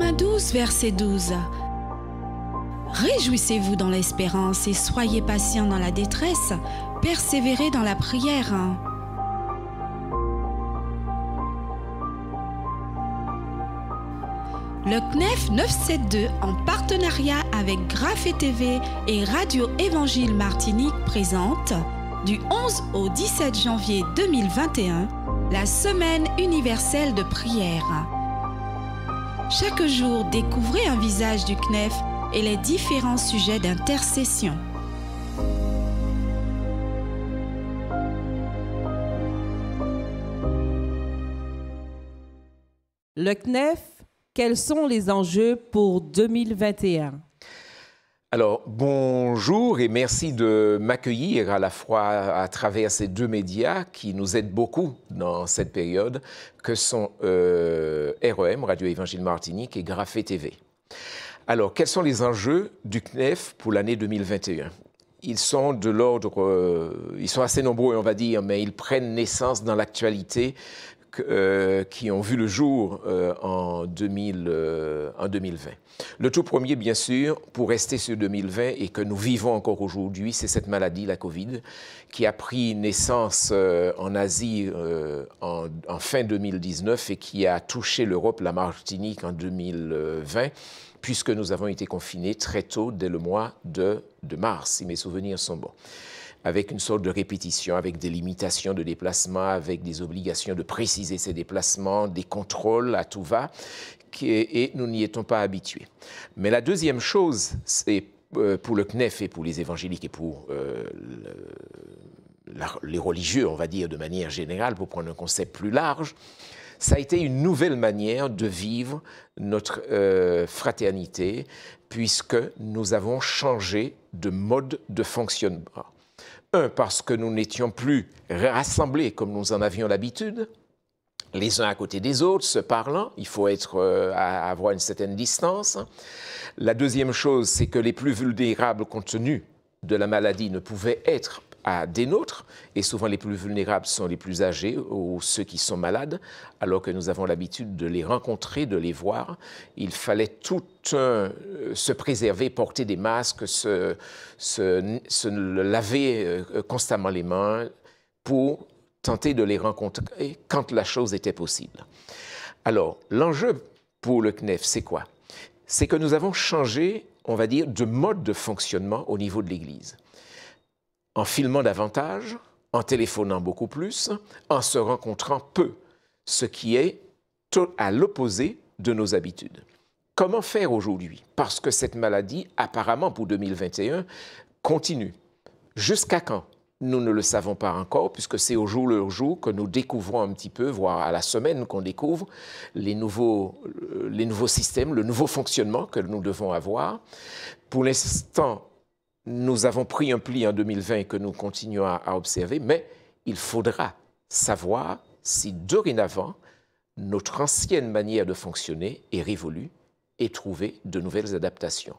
Romains 12, verset 12. Réjouissez-vous dans l'espérance et soyez patients dans la détresse, persévérez dans la prière. Le CNEF 972, en partenariat avec Grafé TV et Radio Évangile Martinique, présente, du 11 au 17 janvier 2021, la Semaine universelle de prière. Chaque jour, découvrez un visage du CNEF et les différents sujets d'intercession. Le CNEF, quels sont les enjeux pour 2021? Alors, bonjour et merci de m'accueillir à la fois à travers ces deux médias qui nous aident beaucoup dans cette période, que sont REM, Radio Évangile Martinique, et Grafé TV. Alors, quels sont les enjeux du CNEF pour l'année 2021? Ils sont de l'ordre, ils sont assez nombreux, on va dire, mais ils prennent naissance dans l'actualité qui ont vu le jour en 2020. Le tout premier, bien sûr, pour rester sur 2020 et que nous vivons encore aujourd'hui, c'est cette maladie, la Covid, qui a pris naissance en Asie en fin 2019 et qui a touché l'Europe, la Martinique en 2020, puisque nous avons été confinés très tôt, dès le mois de mars, si mes souvenirs sont bons, avec une sorte de répétition, avec des limitations de déplacement, avec des obligations de préciser ces déplacements, des contrôles à tout va, et nous n'y étions pas habitués. Mais la deuxième chose, c'est pour le CNEF et pour les évangéliques et pour les religieux, on va dire de manière générale, pour prendre un concept plus large, ça a été une nouvelle manière de vivre notre fraternité, puisque nous avons changé de mode de fonctionnement. Un, parce que nous n'étions plus rassemblés comme nous en avions l'habitude, les uns à côté des autres, se parlant, il faut avoir une certaine distance. La deuxième chose, c'est que les plus vulnérables compte tenu de la maladie ne pouvaient être à des nôtres, et souvent les plus vulnérables sont les plus âgés ou ceux qui sont malades, alors que nous avons l'habitude de les rencontrer, de les voir. Il fallait se préserver, porter des masques, se laver constamment les mains pour tenter de les rencontrer quand la chose était possible. Alors, l'enjeu pour le CNEF, c'est quoi? C'est que nous avons changé, on va dire, de mode de fonctionnement au niveau de l'Église. En filmant davantage, en téléphonant beaucoup plus, en se rencontrant peu, ce qui est à l'opposé de nos habitudes. Comment faire aujourd'hui? Parce que cette maladie, apparemment pour 2021, continue. Jusqu'à quand? Nous ne le savons pas encore, puisque c'est au jour le jour que nous découvrons un petit peu, voire à la semaine qu'on découvre les nouveaux systèmes, le nouveau fonctionnement que nous devons avoir. Pour l'instant, nous avons pris un pli en 2020 que nous continuons à observer, mais il faudra savoir si dorénavant, notre ancienne manière de fonctionner est révolue et trouver de nouvelles adaptations.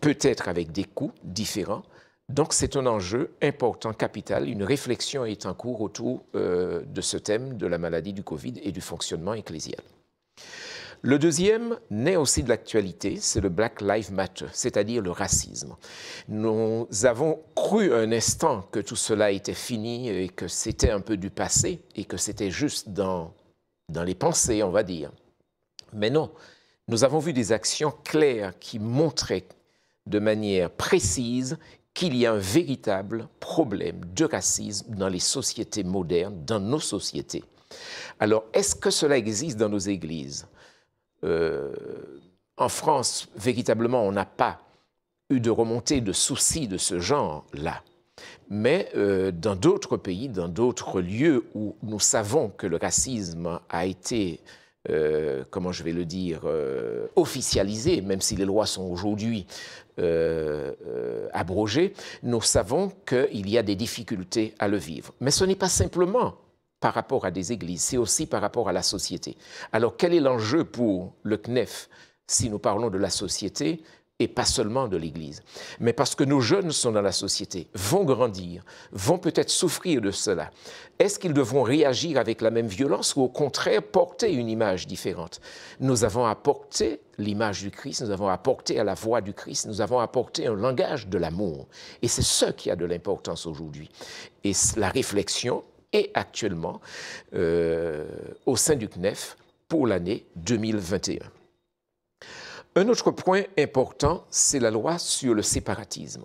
Peut-être avec des coûts différents. Donc c'est un enjeu important, capital. Une réflexion est en cours autour de ce thème de la maladie du Covid et du fonctionnement ecclésial. Le deuxième naît aussi de l'actualité, c'est le Black Lives Matter, c'est-à-dire le racisme. Nous avons cru un instant que tout cela était fini et que c'était un peu du passé et que c'était juste dans les pensées, on va dire. Mais non, nous avons vu des actions claires qui montraient de manière précise qu'il y a un véritable problème de racisme dans les sociétés modernes, dans nos sociétés. Alors, est-ce que cela existe dans nos églises ? En France, véritablement, on n'a pas eu de remontée de soucis de ce genre-là. Mais dans d'autres pays, dans d'autres lieux où nous savons que le racisme a été, comment je vais le dire, officialisé, même si les lois sont aujourd'hui abrogées, nous savons qu'il y a des difficultés à le vivre. Mais ce n'est pas simplement par rapport à des églises, c'est aussi par rapport à la société. Alors, quel est l'enjeu pour le CNEF si nous parlons de la société? et pas seulement de l'Église, mais parce que nos jeunes sont dans la société, vont grandir, vont peut-être souffrir de cela. Est-ce qu'ils devront réagir avec la même violence ou au contraire porter une image différente? Nous avons apporté l'image du Christ, nous avons apporté à la voix du Christ, nous avons apporté un langage de l'amour. Et c'est ce qui a de l'importance aujourd'hui. Et la réflexion est actuellement au sein du CNEF pour l'année 2021. Un autre point important, c'est la loi sur le séparatisme.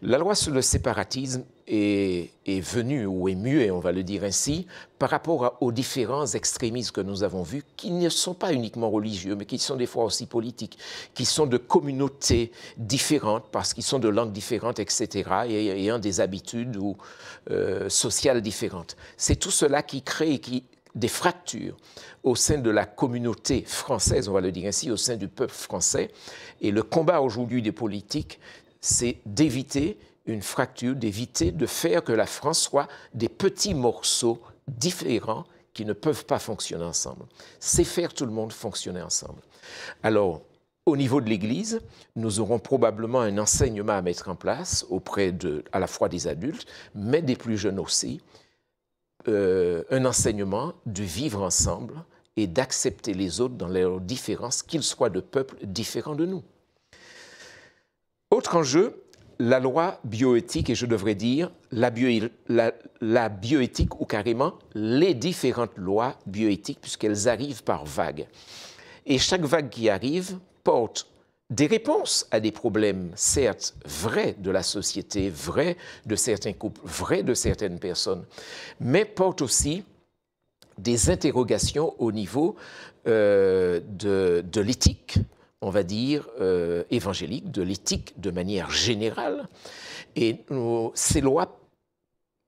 La loi sur le séparatisme est venue, ou est muée, on va le dire ainsi, par rapport aux différents extrémismes que nous avons vus, qui ne sont pas uniquement religieux, mais qui sont des fois aussi politiques, qui sont de communautés différentes, parce qu'ils sont de langues différentes, etc., et ayant des habitudes sociales différentes. C'est tout cela qui crée des fractures au sein de la communauté française, on va le dire ainsi, au sein du peuple français. Et le combat aujourd'hui des politiques, c'est d'éviter une fracture, d'éviter de faire que la France soit des petits morceaux différents qui ne peuvent pas fonctionner ensemble. C'est faire tout le monde fonctionner ensemble. Alors, au niveau de l'Église, nous aurons probablement un enseignement à mettre en place auprès à la fois des adultes, mais des plus jeunes aussi, un enseignement de vivre ensemble et d'accepter les autres dans leurs différences, qu'ils soient de peuples différents de nous. Autre enjeu, la loi bioéthique, et je devrais dire la bioéthique ou carrément les différentes lois bioéthiques, puisqu'elles arrivent par vagues. Et chaque vague qui arrive porte des réponses à des problèmes, certes, vrais de la société, vrais de certains couples, vrais de certaines personnes, mais porte aussi des interrogations au niveau de l'éthique, on va dire, évangélique, de l'éthique de manière générale. Et ces lois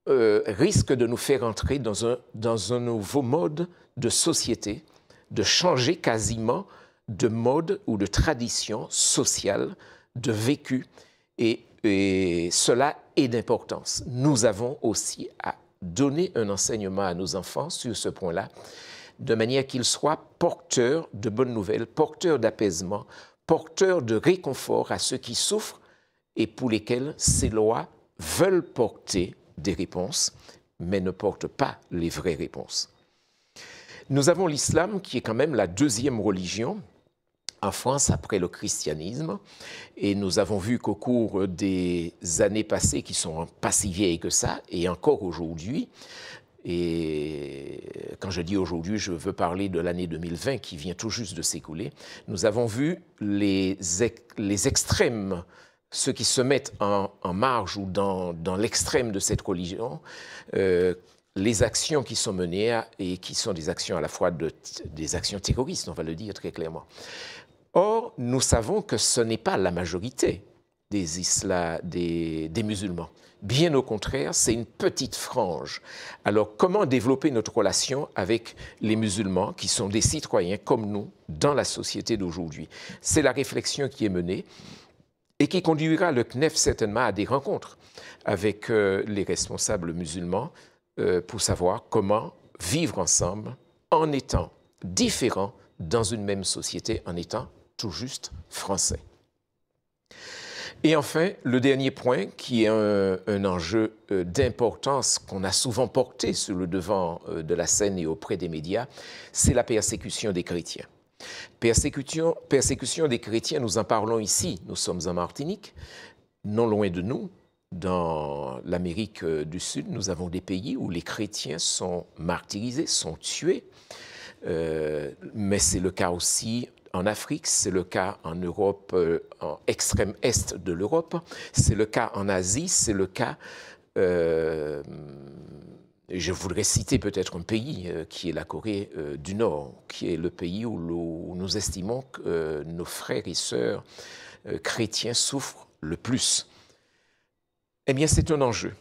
risquent de nous faire entrer dans un nouveau mode de société, de changer quasiment de mode ou de tradition sociale, de vécu, et cela est d'importance. Nous avons aussi à donner un enseignement à nos enfants sur ce point-là, de manière qu'ils soient porteurs de bonnes nouvelles, porteurs d'apaisement, porteurs de réconfort à ceux qui souffrent et pour lesquels ces lois veulent porter des réponses, mais ne portent pas les vraies réponses. Nous avons l'islam qui est quand même la deuxième religion en France après le christianisme, et nous avons vu qu'au cours des années passées, qui sont pas si vieilles que ça, et encore aujourd'hui, et quand je dis aujourd'hui, je veux parler de l'année 2020 qui vient tout juste de s'écouler, nous avons vu les extrêmes, ceux qui se mettent en marge ou dans l'extrême de cette religion, les actions qui sont menées et qui sont des actions à la fois des actions terroristes, on va le dire très clairement. Or, nous savons que ce n'est pas la majorité des musulmans. Bien au contraire, c'est une petite frange. Alors, comment développer notre relation avec les musulmans qui sont des citoyens comme nous dans la société d'aujourd'hui? C'est la réflexion qui est menée et qui conduira le CNEF certainement à des rencontres avec les responsables musulmans pour savoir comment vivre ensemble en étant différents dans une même société, en étant tout juste français. Et enfin, le dernier point, qui est un enjeu d'importance qu'on a souvent porté sur le devant de la scène et auprès des médias, c'est la persécution des chrétiens. Persécution des chrétiens, nous en parlons ici. Nous sommes en Martinique, non loin de nous, dans l'Amérique du Sud, nous avons des pays où les chrétiens sont martyrisés, sont tués, mais c'est le cas aussi en Afrique, c'est le cas en Europe, en extrême est de l'Europe, c'est le cas en Asie, c'est le cas, je voudrais citer peut-être un pays qui est la Corée du Nord, qui est le pays où nous estimons que nos frères et sœurs chrétiens souffrent le plus. Eh bien, c'est un enjeu.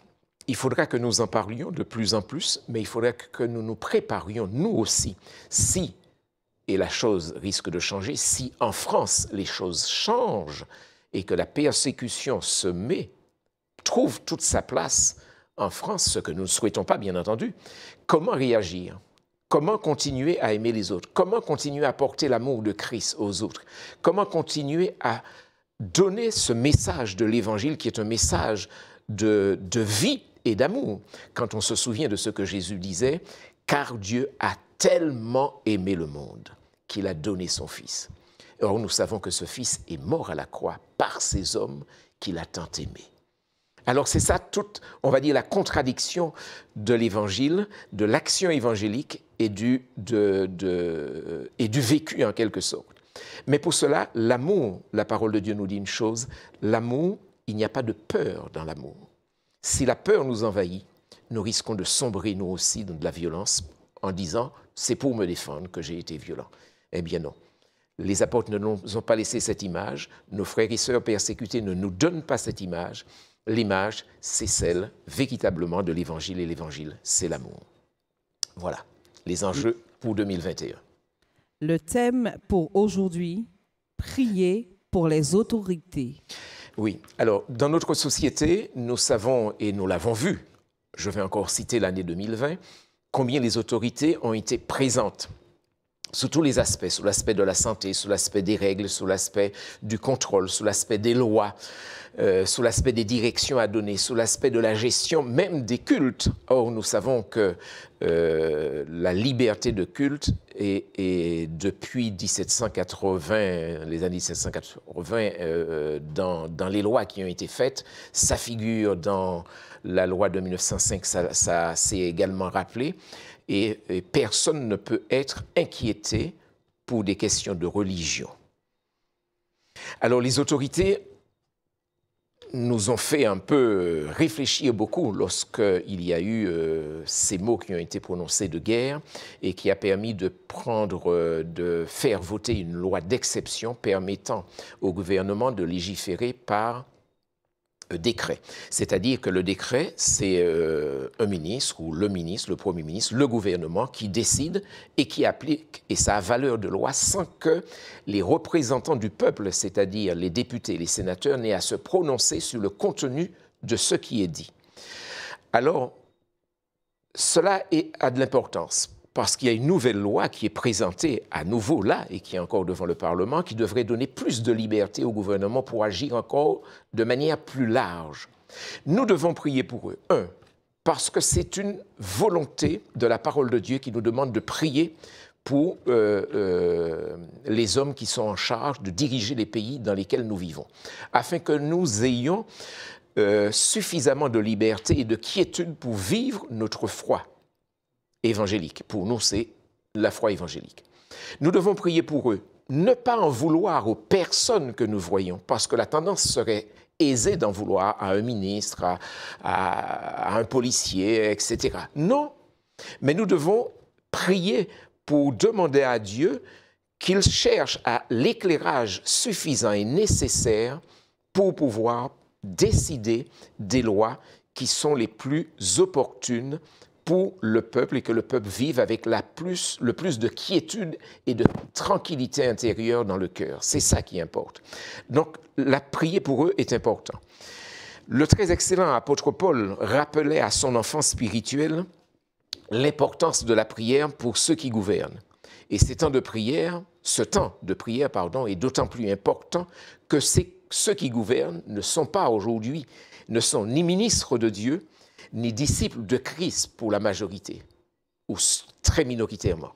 Il faudra que nous en parlions de plus en plus, mais il faudra que nous nous préparions, nous aussi, si, et la chose risque de changer, si en France les choses changent et que la persécution trouve toute sa place en France, ce que nous ne souhaitons pas, bien entendu, comment réagir? Comment continuer à aimer les autres? Comment continuer à porter l'amour de Christ aux autres? Comment continuer à donner ce message de l'Évangile qui est un message de vie et d'amour. Quand on se souvient de ce que Jésus disait, « Car Dieu a tellement aimé le monde qu'il a donné son Fils. » Or, nous savons que ce Fils est mort à la croix par ces hommes qu'il a tant aimés. Alors, c'est ça toute, on va dire, la contradiction de l'Évangile, de l'action évangélique et du vécu en quelque sorte. Mais pour cela, l'amour, la parole de Dieu nous dit une chose, l'amour, il n'y a pas de peur dans l'amour. Si la peur nous envahit, nous risquons de sombrer nous aussi dans de la violence en disant « c'est pour me défendre que j'ai été violent ». Eh bien non. Les apôtres ne nous ont pas laissé cette image. Nos frères et sœurs persécutés ne nous donnent pas cette image. L'image, c'est celle véritablement de l'Évangile, et l'Évangile, c'est l'amour. Voilà, les enjeux pour 2021. Le thème pour aujourd'hui, prier pour les autorités. Oui, alors dans notre société, nous savons et nous l'avons vu, je vais encore citer l'année 2020, combien les autorités ont été présentes sous tous les aspects, sous l'aspect de la santé, sous l'aspect des règles, sous l'aspect du contrôle, sous l'aspect des lois, sous l'aspect des directions à donner, sous l'aspect de la gestion même des cultes. Or, nous savons que la liberté de culte est depuis 1780, les années 1780, dans les lois qui ont été faites, ça figure dans la loi de 1905, ça s'est également rappelé. Et personne ne peut être inquiété pour des questions de religion. Alors les autorités nous ont fait un peu réfléchir beaucoup lorsqu'il y a eu ces mots qui ont été prononcés de guerre et qui a permis de faire voter une loi d'exception permettant au gouvernement de légiférer par décret. C'est-à-dire que le décret, c'est un ministre ou le ministre, le Premier ministre, le gouvernement qui décide et qui applique, et ça a valeur de loi sans que les représentants du peuple, c'est-à-dire les députés, les sénateurs, n'aient à se prononcer sur le contenu de ce qui est dit. Alors, cela a de l'importance. Parce qu'il y a une nouvelle loi qui est présentée à nouveau là et qui est encore devant le Parlement, qui devrait donner plus de liberté au gouvernement pour agir encore de manière plus large. Nous devons prier pour eux. Parce que c'est une volonté de la parole de Dieu qui nous demande de prier pour les hommes qui sont en charge de diriger les pays dans lesquels nous vivons, afin que nous ayons suffisamment de liberté et de quiétude pour vivre notre foi évangélique. Pour nous, c'est la foi évangélique. Nous devons prier pour eux. Ne pas en vouloir aux personnes que nous voyons, parce que la tendance serait aisée d'en vouloir à un ministre, à un policier, etc. Non, mais nous devons prier pour demander à Dieu qu'il cherche à l'éclairage suffisant et nécessaire pour pouvoir décider des lois qui sont les plus opportunes pour le peuple et que le peuple vive avec le plus de quiétude et de tranquillité intérieure dans le cœur. C'est ça qui importe. Donc, la prière pour eux est important. Le très excellent apôtre Paul rappelait à son enfant spirituel l'importance de la prière pour ceux qui gouvernent. Et ce temps de prière, est d'autant plus important que ceux qui gouvernent ne sont pas aujourd'hui, ne sont ni ministres de Dieu, ni disciples de Christ pour la majorité, ou très minoritairement.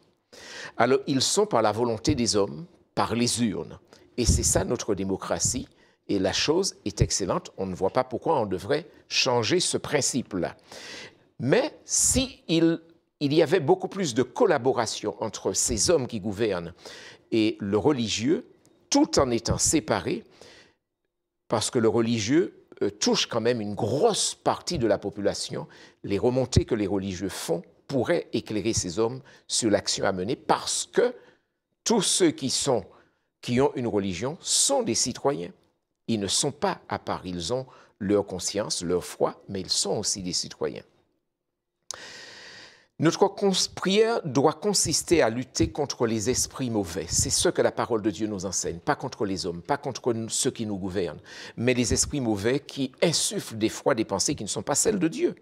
Alors, ils sont par la volonté des hommes, par les urnes. Et c'est ça notre démocratie. Et la chose est excellente. On ne voit pas pourquoi on devrait changer ce principe-là. Mais s'il y avait beaucoup plus de collaboration entre ces hommes qui gouvernent et le religieux, tout en étant séparés, parce que le religieux touche quand même une grosse partie de la population, les remontées que les religieux font pourraient éclairer ces hommes sur l'action à mener parce que tous ceux qui ont une religion sont des citoyens. Ils ne sont pas à part, ils ont leur conscience, leur foi, mais ils sont aussi des citoyens. Notre prière doit consister à lutter contre les esprits mauvais. C'est ce que la parole de Dieu nous enseigne. Pas contre les hommes, pas contre ceux qui nous gouvernent, mais les esprits mauvais qui insufflent des fois des pensées qui ne sont pas celles de Dieu.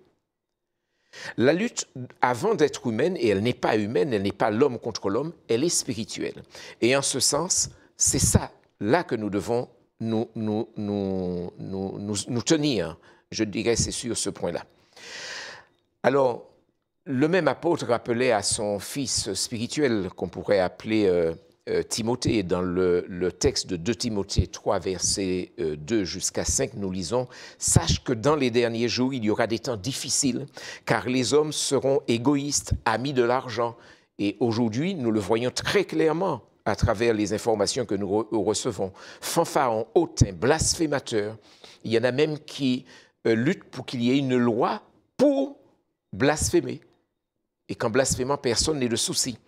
La lutte, avant d'être humaine, et elle n'est pas humaine, elle n'est pas l'homme contre l'homme, elle est spirituelle. Et en ce sens, c'est ça là que nous devons nous tenir, je dirais, c'est sur ce point-là. Alors, le même apôtre rappelait à son fils spirituel, qu'on pourrait appeler Timothée, dans le texte de 2 Timothée 3, versets 2 jusqu'à 5, nous lisons « Sache que dans les derniers jours, il y aura des temps difficiles, car les hommes seront égoïstes, amis de l'argent. » Et aujourd'hui, nous le voyons très clairement à travers les informations que nous recevons. Fanfarons, hautains, blasphémateurs. Il y en a même qui luttent pour qu'il y ait une loi pour blasphémer. Et qu'en blasphémant, personne n'ait de souci.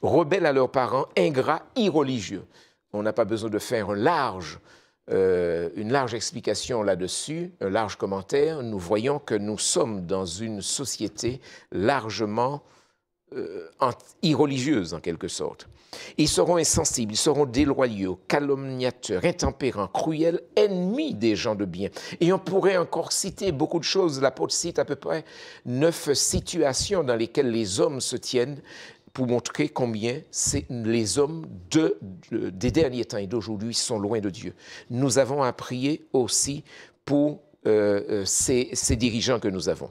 Rebelles à leurs parents, ingrats, irreligieux. On n'a pas besoin de faire une large explication là-dessus, un large commentaire. Nous voyons que nous sommes dans une société largement irreligieuse, en quelque sorte. Ils seront insensibles, ils seront déloyaux, calomniateurs, intempérants, cruels, ennemis des gens de bien. Et on pourrait encore citer beaucoup de choses. L'apôtre cite à peu près 9 situations dans lesquelles les hommes se tiennent pour montrer combien les hommes des derniers temps et d'aujourd'hui sont loin de Dieu. Nous avons à prier aussi pour ces dirigeants que nous avons.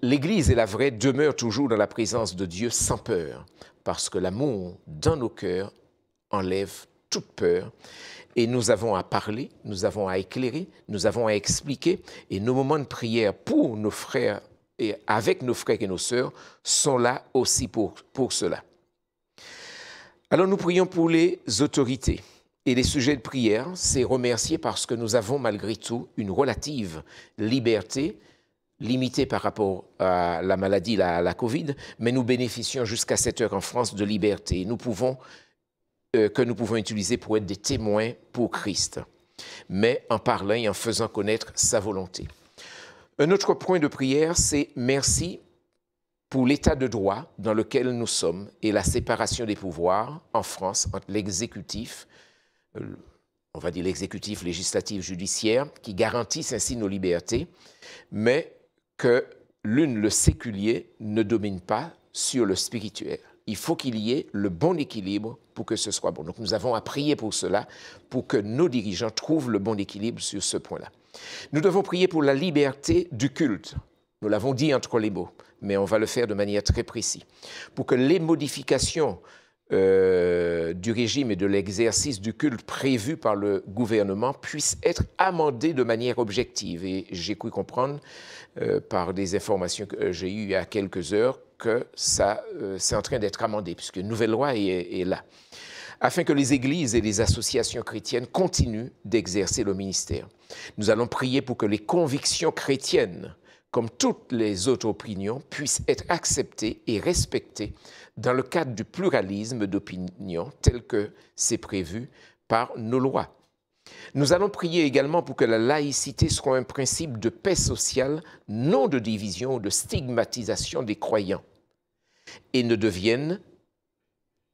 L'Église est la vraie, demeure toujours dans la présence de Dieu sans peur, parce que l'amour dans nos cœurs enlève toute peur. Et nous avons à parler, nous avons à éclairer, nous avons à expliquer, et nos moments de prière pour nos frères et avec nos frères et nos sœurs sont là aussi pour cela. Alors nous prions pour les autorités. Et les sujets de prière, c'est remercier parce que nous avons malgré tout une relative liberté, limitée par rapport à la maladie, la COVID, mais nous bénéficions jusqu'à 7 heures en France de liberté. Que nous pouvons utiliser pour être des témoins pour Christ, mais en parlant et en faisant connaître sa volonté. Un autre point de prière, c'est merci pour l'état de droit dans lequel nous sommes et la séparation des pouvoirs en France entre l'exécutif, on va dire l'exécutif, législatif, judiciaire, qui garantissent ainsi nos libertés, mais que le séculier, ne domine pas sur le spirituel. Il faut qu'il y ait le bon équilibre pour que ce soit bon. Donc nous avons à prier pour cela, pour que nos dirigeants trouvent le bon équilibre sur ce point-là. Nous devons prier pour la liberté du culte. Nous l'avons dit entre les mots, mais on va le faire de manière très précise. Pour que les modifications du régime et de l'exercice du culte prévu par le gouvernement puissent être amendées de manière objective. Et j'ai cru comprendre par des informations que j'ai eues il y a quelques heures que ça c'est en train d'être amendé, puisque une nouvelle loi est là, afin que les églises et les associations chrétiennes continuent d'exercer le ministère. Nous allons prier pour que les convictions chrétiennes, comme toutes les autres opinions, puissent être acceptées et respectées dans le cadre du pluralisme d'opinions tel que c'est prévu par nos lois. Nous allons prier également pour que la laïcité soit un principe de paix sociale, non de division ou de stigmatisation des croyants, et ne devienne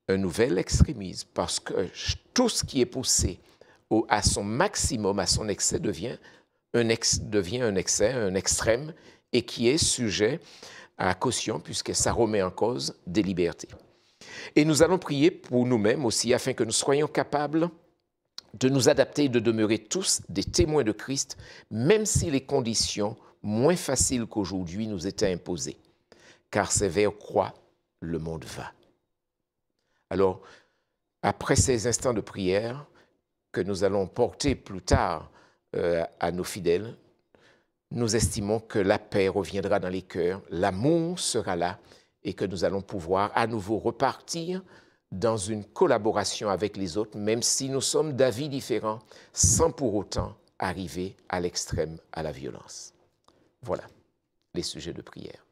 un nouvel extrémisme, parce que tout ce qui est poussé à son maximum, à son excès, devient un excès, un extrême, et qui est sujet à caution, puisque ça remet en cause des libertés. Et nous allons prier pour nous-mêmes aussi, afin que nous soyons capables de nous adapter et de demeurer tous des témoins de Christ, même si les conditions moins faciles qu'aujourd'hui nous étaient imposées. Car c'est vers quoi le monde va. Alors, après ces instants de prière que nous allons porter plus tard à nos fidèles, nous estimons que la paix reviendra dans les cœurs, l'amour sera là et que nous allons pouvoir à nouveau repartir dans une collaboration avec les autres, même si nous sommes d'avis différents, sans pour autant arriver à l'extrême, à la violence. Voilà les sujets de prière.